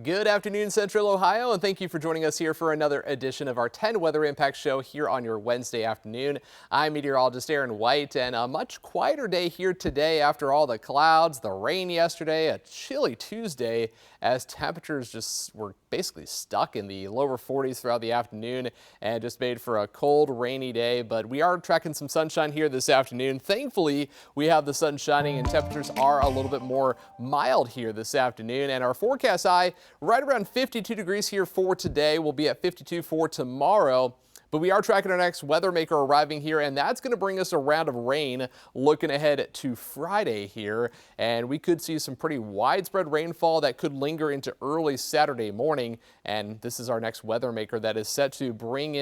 Good afternoon, Central Ohio, and thank you for joining us here for another edition of our 10 Weather Impact Show here on your Wednesday afternoon. I'm meteorologist Aaron White, and a much quieter day here today after all the clouds, the rain yesterday, a chilly Tuesday as temperatures just were basically stuck in the lower 40s throughout the afternoon and just made for a cold, rainy day. But we are tracking some sunshine here this afternoon. Thankfully, we have the sun shining and temperatures are a little bit more mild here this afternoon. And our forecast high right around 52 degrees here for today. We'll be at 52 for tomorrow. But we are tracking our next weather maker arriving here, and that's going to bring us a round of rain looking ahead to Friday here. And we could see some pretty widespread rainfall that could linger into early Saturday morning. And this is our next weather maker that is set to bring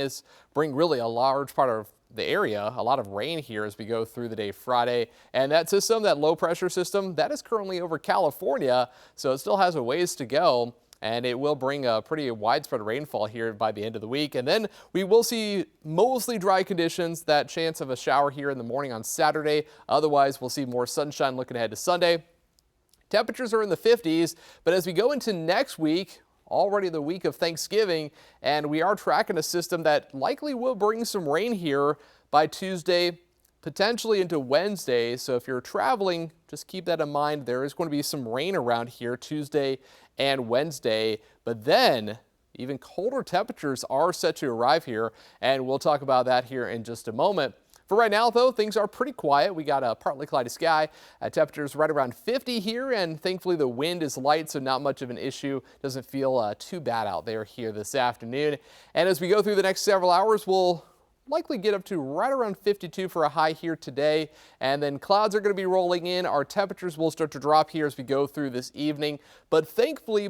really a large part of the area, a lot of rain here as we go through the day Friday. And that system, that low pressure system, that is currently over California, so it still has a ways to go. And it will bring a pretty widespread rainfall here by the end of the week. And then we will see mostly dry conditions, that chance of a shower here in the morning on Saturday. Otherwise, we'll see more sunshine looking ahead to Sunday. Temperatures are in the 50s, but as we go into next week, already the week of Thanksgiving, and we are tracking a system that likely will bring some rain here by Tuesday, potentially into Wednesday. So if you're traveling, just keep that in mind. There is going to be some rain around here Tuesday and Wednesday, but then even colder temperatures are set to arrive here, and we'll talk about that here in just a moment. For right now, though, things are pretty quiet. We got a partly cloudy sky. Temperatures right around 50 here, and thankfully the wind is light, so not much of an issue. Doesn't feel too bad out there here this afternoon. And as we go through the next several hours, we'll likely get up to right around 52 for a high here today, and then clouds are going to be rolling in. Our temperatures will start to drop here as we go through this evening, but thankfully,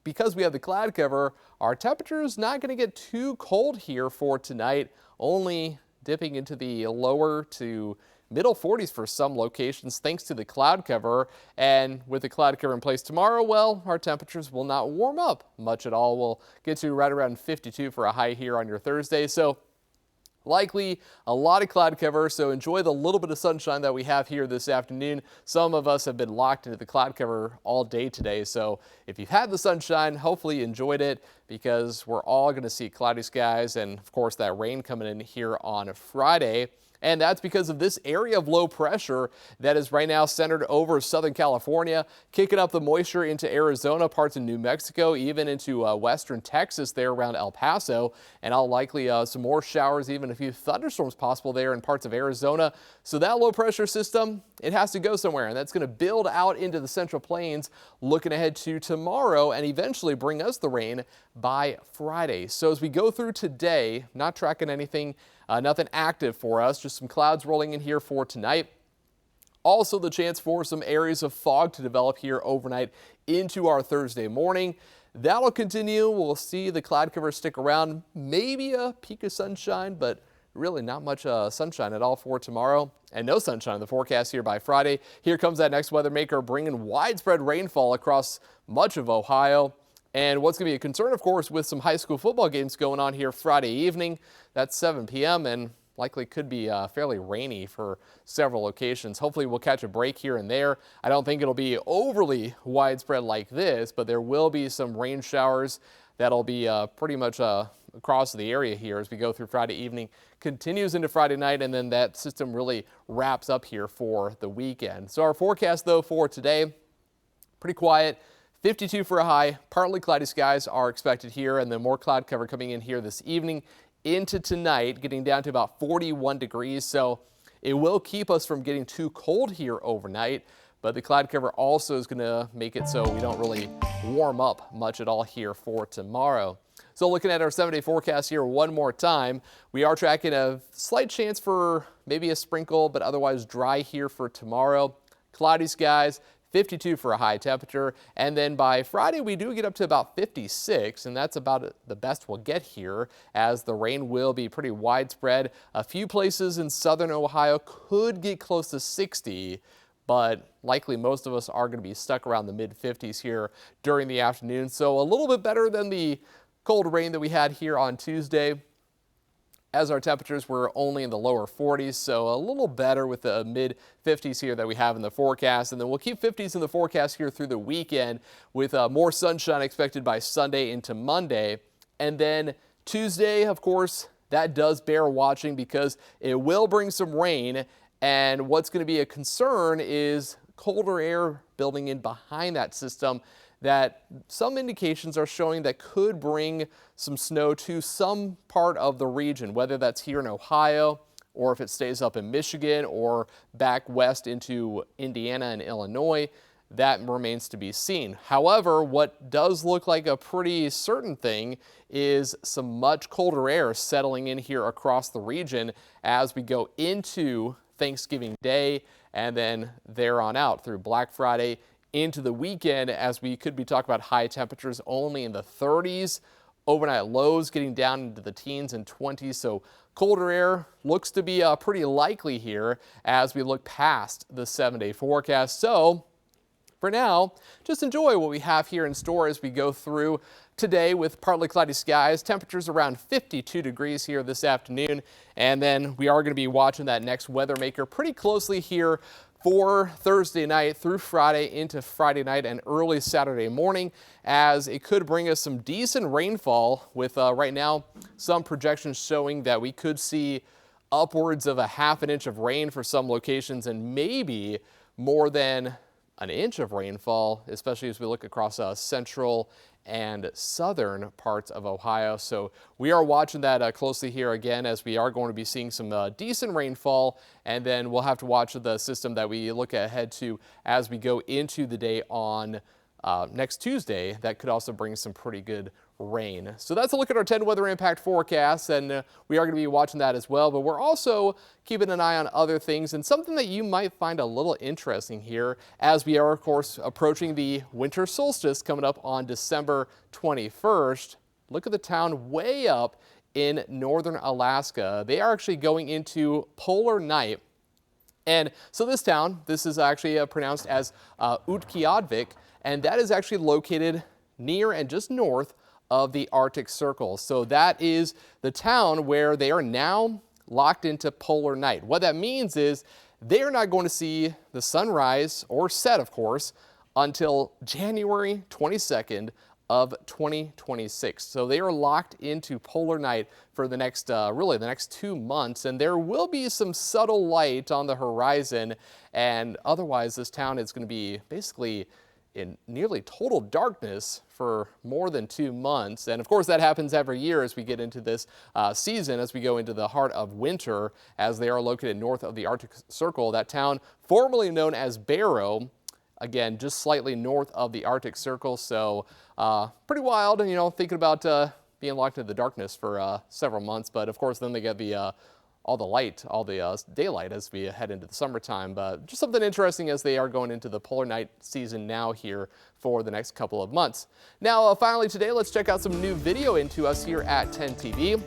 because we have the cloud cover, our temperature is not going to get too cold here for tonight, only dipping into the lower to middle 40s for some locations thanks to the cloud cover. And with the cloud cover in place tomorrow, well, our temperatures will not warm up much at all. We'll get to right around 52 for a high here on your Thursday. So likely a lot of cloud cover, so enjoy the little bit of sunshine that we have here this afternoon. Some of us have been locked into the cloud cover all day today, so if you've had the sunshine, hopefully you enjoyed it, because we're all going to see cloudy skies and, of course, that rain coming in here on Friday. And that's because of this area of low pressure that is right now centered over Southern California, kicking up the moisture into Arizona, parts of New Mexico, even into western Texas there around El Paso, and all likely some more showers, even a few thunderstorms possible there in parts of Arizona. So that low pressure system, it has to go somewhere, and that's going to build out into the Central Plains looking ahead to tomorrow and eventually bring us the rain by Friday. So as we go through today, not tracking anything, nothing active for us, just some clouds rolling in here for tonight. Also the chance for some areas of fog to develop here overnight into our Thursday morning. That'll continue. We'll see the cloud cover stick around, maybe a peak of sunshine, but really not much sunshine at all for tomorrow, and no sunshine in the forecast here by Friday. Here comes that next weather maker bringing widespread rainfall across much of Ohio. And what's going to be a concern, of course, with some high school football games going on here Friday evening. That's 7 p.m. and likely could be fairly rainy for several locations. Hopefully we'll catch a break here and there. I don't think it'll be overly widespread like this, but there will be some rain showers that'll be pretty much across the area here as we go through Friday evening, continues into Friday night, and then that system really wraps up here for the weekend. So our forecast, though, for today, pretty quiet. 52 for a high, partly cloudy skies are expected here, and then more cloud cover coming in here this evening into tonight, getting down to about 41 degrees. So it will keep us from getting too cold here overnight, but the cloud cover also is going to make it so we don't really warm up much at all here for tomorrow. So looking at our 7-day forecast here one more time, we are tracking a slight chance for maybe a sprinkle, but otherwise dry here for tomorrow. Cloudy skies, 52 for a high temperature, and then by Friday we do get up to about 56, and that's about the best we'll get here, as the rain will be pretty widespread. A few places in southern Ohio could get close to 60, but likely most of us are going to be stuck around the mid-50s here during the afternoon, so a little bit better than the cold rain that we had here on Tuesday. as our temperatures were only in the lower 40s, so a little better with the mid 50s here that we have in the forecast. And then we'll keep 50s in the forecast here through the weekend with more sunshine expected by Sunday into Monday. And then Tuesday, of course, that does bear watching because it will bring some rain. And what's going to be a concern is colder air building in behind that system that some indications are showing that could bring some snow to some part of the region, whether that's here in Ohio or if it stays up in Michigan or back west into Indiana and Illinois. That remains to be seen. However, what does look like a pretty certain thing is some much colder air settling in here across the region as we go into Thanksgiving Day and then there on out through Black Friday into the weekend, as we could be talking about high temperatures only in the 30s, overnight lows getting down into the teens and 20s. So colder air looks to be pretty likely here as we look past the 7-day forecast. So for now, just enjoy what we have here in store as we go through today with partly cloudy skies, temperatures around 52 degrees here this afternoon. And then we are going to be watching that next weather maker pretty closely here for Thursday night through Friday into Friday night and early Saturday morning, as it could bring us some decent rainfall with right now some projections showing that we could see upwards of a ½ an inch of rain for some locations and maybe more than an inch of rainfall, especially as we look across central and southern parts of Ohio. So we are watching that closely here again, as we are going to be seeing some decent rainfall, and then we'll have to watch the system that we look ahead to as we go into the day on next Tuesday. That could also bring some pretty good rain. So that's a look at our 10 weather impact forecasts, and we are going to be watching that as well. But we're also keeping an eye on other things, and something that you might find a little interesting here as we are, of course, approaching the winter solstice coming up on December 21st. Look at the town way up in northern Alaska. They are actually going into polar night. And so this town, this is actually pronounced as Utqiagvik, and that is actually located near and just north of the Arctic Circle. So that is the town where they are now locked into polar night. What that means is they are not going to see the sunrise or set, of course, until January 22nd of 2026. So they are locked into polar night for the next, really the next 2 months, and there will be some subtle light on the horizon, and otherwise this town is going to be basically in nearly total darkness for more than 2 months. And of course that happens every year as we get into this season, as we go into the heart of winter, as they are located north of the Arctic Circle. That town formerly known as Barrow, again, just slightly north of the Arctic Circle. So pretty wild, you know, thinking about being locked into the darkness for several months. But of course then they get the all the light, all the daylight as we head into the summertime. But just something interesting as they are going into the polar night season now here for the next couple of months. Now, finally today, let's check out some new video into us here at 10 TV.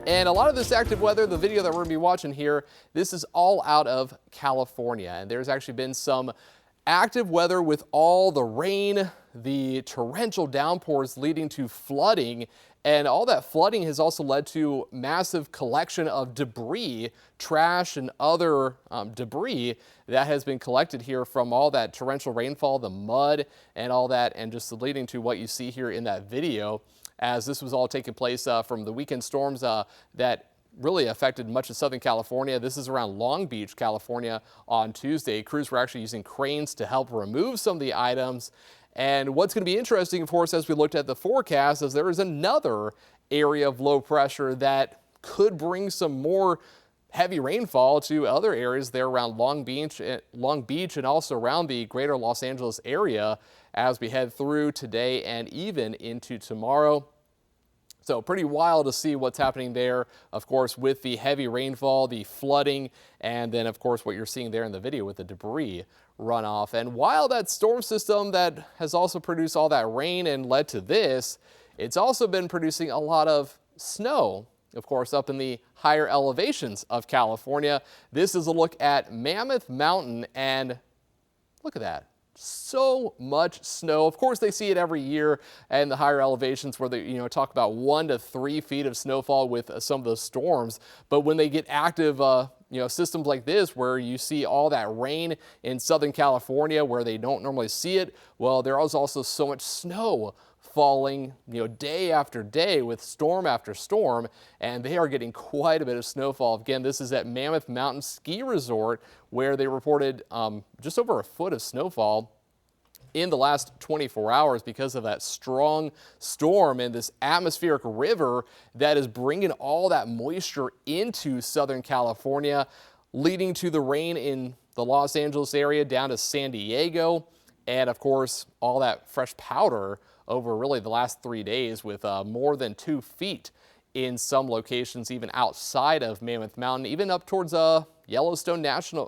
And a lot of this active weather, the video that we're going to be watching here, this is all out of California. And there's actually been some active weather with all the rain, the torrential downpours leading to flooding. And all that flooding has also led to massive collection of debris, trash and other debris that has been collected here from all that torrential rainfall, the mud and all that, and just leading to what you see here in that video, as this was all taking place from the weekend storms that really affected much of Southern California. This is around Long Beach, California on Tuesday. Crews were actually using cranes to help remove some of the items. And what's going to be interesting, of course, as we looked at the forecast, is there is another area of low pressure that could bring some more heavy rainfall to other areas there around Long Beach and also around the greater Los Angeles area as we head through today and even into tomorrow. So pretty wild to see what's happening there, of course, with the heavy rainfall, the flooding, and then, of course, what you're seeing there in the video with the debris runoff. And while that storm system that has also produced all that rain and led to this, it's also been producing a lot of snow, of course, up in the higher elevations of California. This is a look at Mammoth Mountain, and look at that. so much snow. Of course, they see it every year and the higher elevations where they, talk about 1 to 3 feet of snowfall with some of those storms. But when they get active, systems like this where you see all that rain in Southern California where they don't normally see it, well, there is also so much snow falling, day after day with storm after storm, and they are getting quite a bit of snowfall. Again, this is at Mammoth Mountain Ski Resort where they reported just over a foot of snowfall in the last 24 hours because of that strong storm and this atmospheric river that is bringing all that moisture into Southern California, leading to the rain in the Los Angeles area down to San Diego, and of course all that fresh powder over really the last 3 days with more than 2 feet in some locations, even outside of Mammoth Mountain, even up towards Yosemite National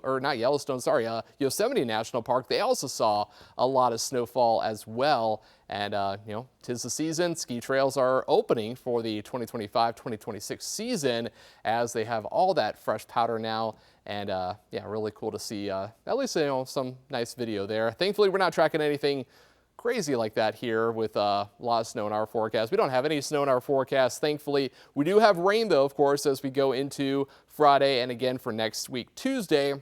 Park. They also saw a lot of snowfall as well. And, 'tis the season. Ski trails are opening for the 2025-2026 season as they have all that fresh powder now. And, really cool to see at least, some nice video there. Thankfully, we're not tracking anything crazy like that here with a lot of snow in our forecast. We don't have any snow in our forecast, thankfully. We do have rain, though, of course, as we go into Friday and again for next week, Tuesday.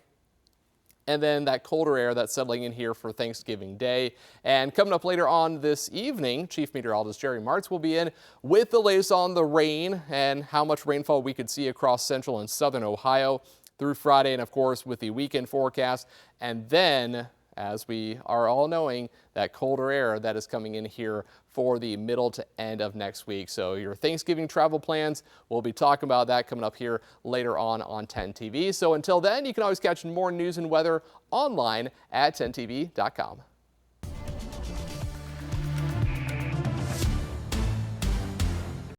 And then that colder air that's settling in here for Thanksgiving Day. And coming up later on this evening, Chief Meteorologist Jerry Martz will be in with the latest on the rain and how much rainfall we could see across central and southern Ohio through Friday, and of course with the weekend forecast. And then, as we are all knowing, that colder air that is coming in here for the middle to end of next week. So your Thanksgiving travel plans, we'll be talking about that coming up here later on 10 TV. So until then, you can always catch more news and weather online at 10tv.com.